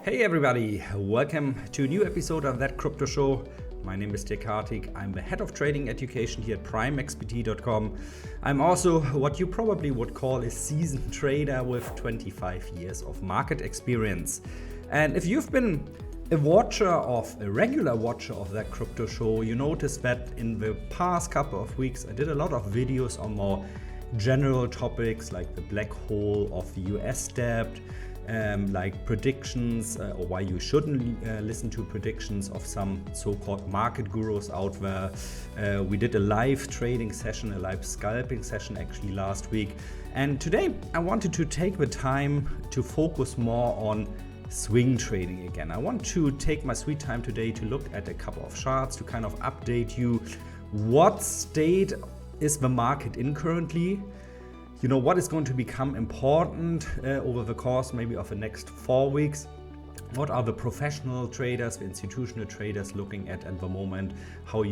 Hey everybody, welcome to a new episode of That Crypto Show. My name is Dirk Hartig. I'm the head of trading education here at primexpt.com. I'm also what you probably would call a seasoned trader with 25 years of market experience. And if you've been a regular watcher of That Crypto Show, you noticed that in the past couple of weeks I did a lot of videos on more general topics like the black hole of the US debt, like predictions or why you shouldn't listen to predictions of some so-called market gurus out there. We did a live trading session, a live scalping session actually last week. And today I wanted to take the time to focus more on swing trading again. I want to take my sweet time today to look at a couple of charts to kind of update you what state is the market in currently. You know, what is going to become important over the course maybe of the next 4 weeks. What are the professional traders, the institutional traders looking at the moment? How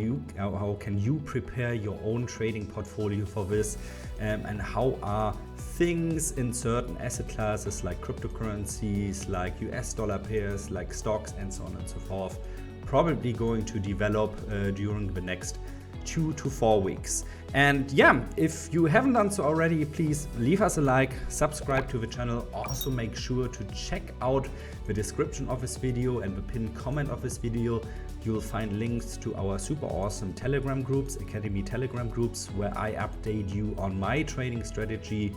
can you prepare your own trading portfolio for this? And how are things in certain asset classes like cryptocurrencies, like US dollar pairs, like stocks and so on and so forth, probably going to develop during the next 2 to 4 weeks. And yeah, if you haven't done so already, please leave us a like, subscribe to the channel. Also make sure to check out the description of this video and the pinned comment of this video. You'll find links to our super awesome Telegram groups, Academy Telegram groups, where I update you on my trading strategy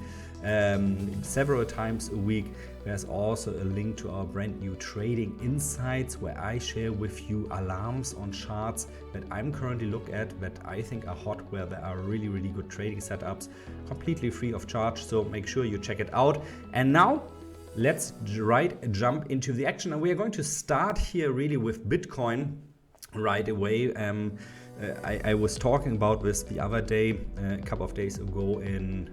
several times a week. There's also a link to our brand new Trading Insights, where I share with you alarms on charts that I'm currently looking at that I think are hot, where there are really good trading setups completely free of charge. So make sure you check it out. And now let's jump into the action. And we are going to start here really with Bitcoin right away. I was talking about this the other day, a couple of days ago in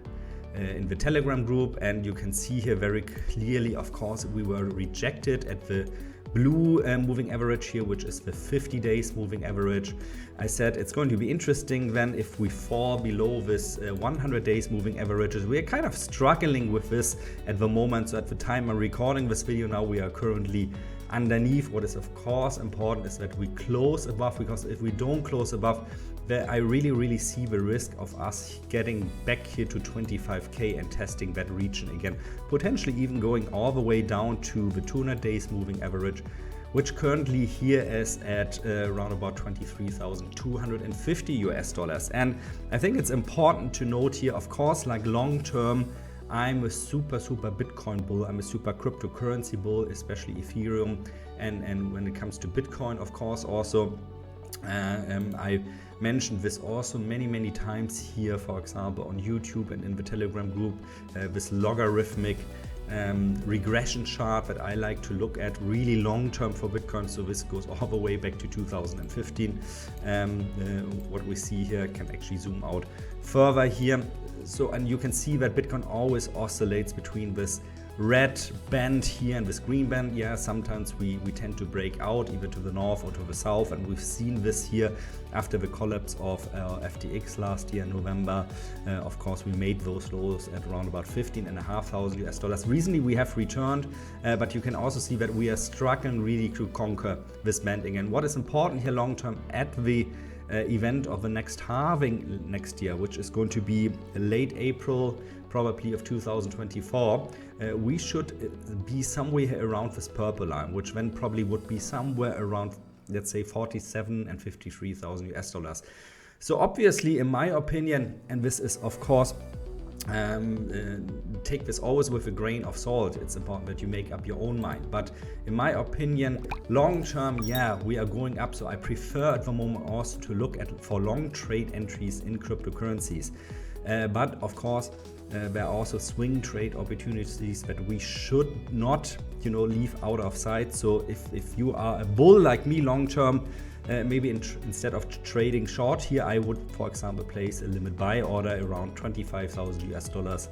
the Telegram group, and you can see here very clearly, of course, we were rejected at the blue moving average here, which is the 50 days moving average. I said it's going to be interesting then if we fall below this 100 days moving averages. We are kind of struggling with this at the moment. So at the time I'm recording this video now, we are currently underneath. What is of course important is that we close above, because if we don't close above, I really see the risk of us getting back here to 25k and testing that region again, potentially even going all the way down to the 200 days moving average, which currently here is at around about 23,250 US dollars. And I think it's important to note here, of course, like long term, I'm a super Bitcoin bull. I'm a super cryptocurrency bull, especially Ethereum. And when it comes to Bitcoin, of course, also I mentioned this also many times here, for example, on YouTube and in the Telegram group, this logarithmic regression chart that I like to look at really long term for Bitcoin. So this goes all the way back to 2015. What we see here can actually zoom out further here. So, and you can see that Bitcoin always oscillates between this red band here and this green band. Yeah, sometimes we tend to break out either to the north or to the south, and we've seen this here after the collapse of FTX last year in November. Of course, we made those lows at around about 15,500 US dollars. Recently we have returned, but you can also see that we are struggling really to conquer this band again. What is important here long term at the event of the next halving next year, which is going to be late April probably of 2024, we should be somewhere around this purple line, which then probably would be somewhere around, let's say, 47 and 53,000 US dollars. So obviously, in my opinion, and this is of course, take this always with a grain of salt. It's important that you make up your own mind. But in my opinion, long term, yeah, we are going up. So I prefer at the moment also to look at for long trade entries in cryptocurrencies. But of course, there are also swing trade opportunities that we should not, leave out of sight. So if you are a bull like me long term, maybe instead of trading short here, I would, for example, place a limit buy order around 25,000 US dollars.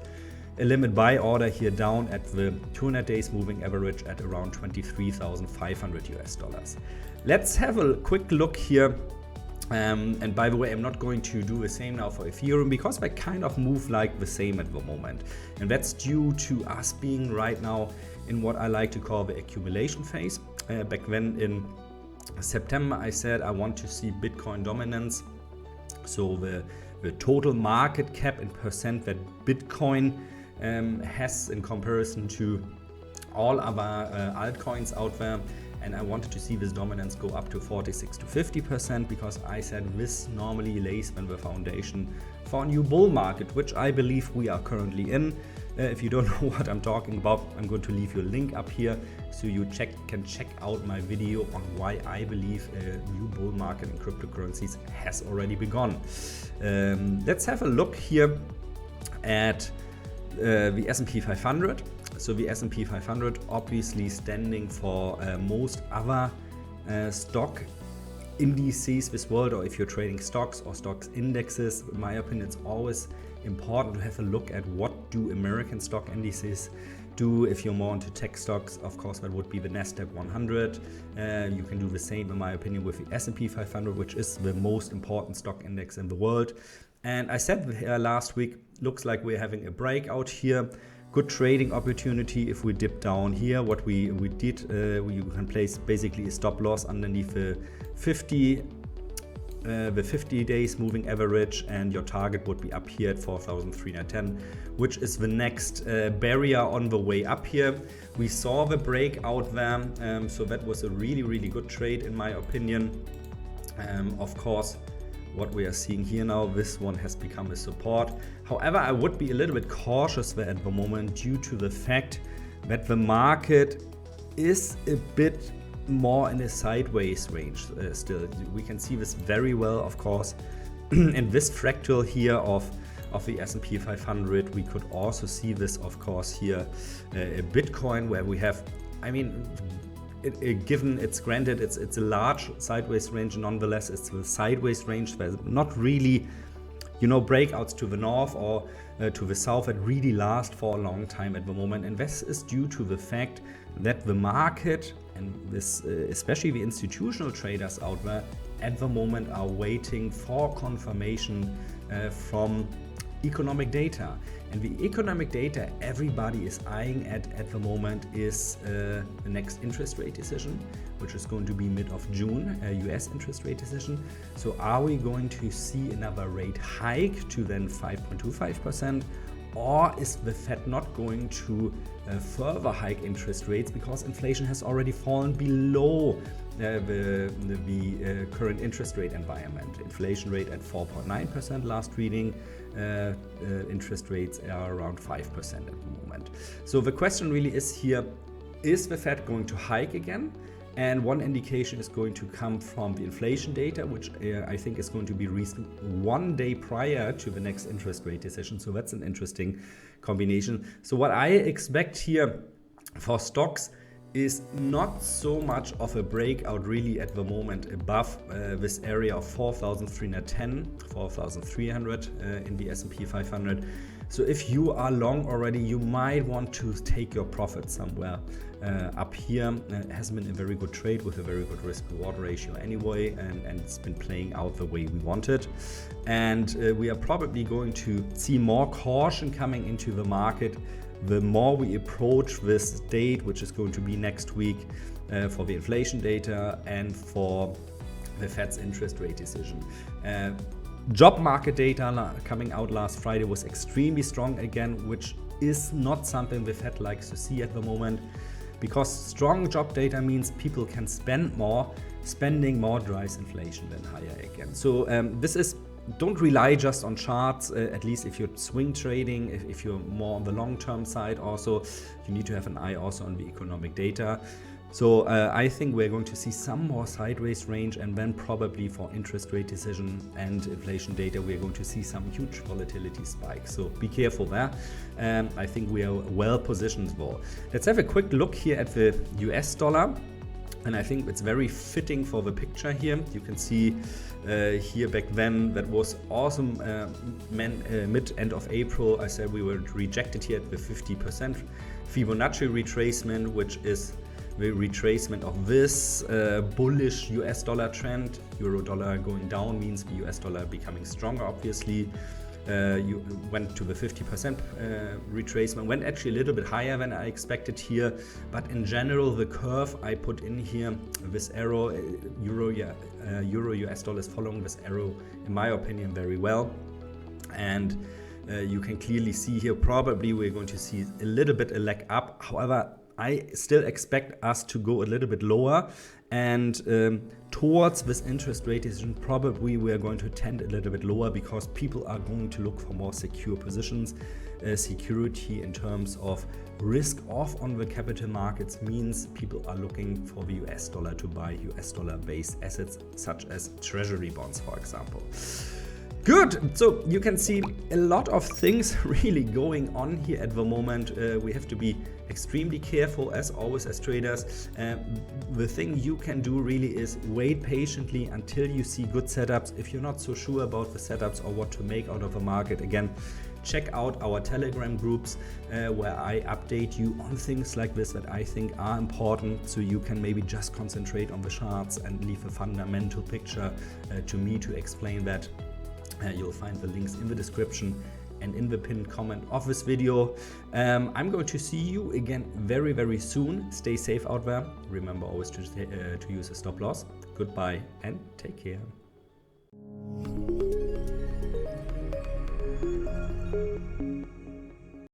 A limit buy order here down at the 200 days moving average at around 23,500 US dollars. Let's have a quick look here And by the way, I'm not going to do the same now for Ethereum because they kind of move like the same at the moment. And that's due to us being right now in what I like to call the accumulation phase. Back then in September, I said I want to see Bitcoin dominance. So the total market cap in percent that Bitcoin has in comparison to all other altcoins out there. And I wanted to see this dominance go up to 46 to 50% because I said this normally lays then the foundation for a new bull market, which I believe we are currently in. If you don't know what I'm talking about, I'm going to leave you a link up here so you can check out my video on why I believe a new bull market in cryptocurrencies has already begun. Let's have a look here at the S&P 500. So the S&P 500 obviously standing for most other stock indices this world, or if you're trading stocks or stocks indexes, in my opinion, it's always important to have a look at what do American stock indices do. If you're more into tech stocks, of course, that would be the Nasdaq 100. You can do the same, in my opinion, with the S&P 500, which is the most important stock index in the world. And I said last week, looks like we're having a breakout here. Good trading opportunity if we dip down here. What we did, you can place basically a stop loss underneath the 50 days moving average, and your target would be up here at 4,310, which is the next barrier on the way up here. We saw the breakout there, so that was a really good trade in my opinion. Of course, what we are seeing here now, this one has become a support. However, I would be a little bit cautious there at the moment due to the fact that the market is a bit more in a sideways range still. We can see this very well, of course, in this fractal here of the S&P 500. We could also see this, of course, here Bitcoin, where we have, I mean, given it's granted it's a large sideways range, nonetheless it's a sideways range. There's not really, breakouts to the north or to the south that really last for a long time at the moment, and this is due to the fact that the market and this especially the institutional traders out there at the moment are waiting for confirmation from economic data. And the economic data everybody is eyeing at the moment is the next interest rate decision, which is going to be mid of June, a US interest rate decision. So are we going to see another rate hike to then 5.25%? Or is the Fed not going to further hike interest rates because inflation has already fallen below the current interest rate environment? Inflation rate at 4.9% last reading. Interest rates are around 5% at the moment. So the question really is here, is the Fed going to hike again? And one indication is going to come from the inflation data, which I think is going to be released 1 day prior to the next interest rate decision. So that's an interesting combination. So what I expect here for stocks is not so much of a breakout really at the moment above this area of 4,310, 4,300 in the S&P 500. So if you are long already, you might want to take your profit somewhere up here. It has been a very good trade with a very good risk-reward ratio anyway, and it's been playing out the way we wanted. And we are probably going to see more caution coming into the market the more we approach this date, which is going to be next week for the inflation data and for the Fed's interest rate decision. Job market data coming out last Friday was extremely strong again, which is not something the Fed likes to see at the moment, because strong job data means people can spend more. Spending more drives inflation then higher again. So don't rely just on charts, at least if you're swing trading. If you're more on the long-term side also, you need to have an eye also on the economic data. So I think we're going to see some more sideways range, and then probably for interest rate decision and inflation data, we're going to see some huge volatility spikes. So be careful there. I think we are well positioned though. Let's have a quick look here at the US dollar. And I think it's very fitting for the picture here. You can see here back then, that was awesome. Mid-end of April, I said we were rejected here at the 50% Fibonacci retracement, which is the retracement of this bullish US dollar trend. Euro dollar going down means the US dollar becoming stronger, obviously. you went to the 50% retracement, went actually a little bit higher than I expected here, but in general the curve I put in here, this arrow, euro US dollar is following this arrow in my opinion very well, and you can clearly see here probably we're going to see a little bit a leg up. However, I still expect us to go a little bit lower, and towards this interest rate decision probably we are going to tend a little bit lower because people are going to look for more secure positions. Security in terms of risk off on the capital markets means people are looking for the US dollar to buy US dollar based assets such as treasury bonds, for example. Good, so you can see a lot of things really going on here at the moment. We have to be extremely careful as always as traders. The thing you can do really is wait patiently until you see good setups. If you're not so sure about the setups or what to make out of a market, again, check out our Telegram groups where I update you on things like this that I think are important, so you can maybe just concentrate on the charts and leave a fundamental picture to me to explain that. You'll find the links in the description and in the pinned comment of this video. I'm going to see you again very, very soon. Stay safe out there. Remember always to use a stop loss. Goodbye and take care.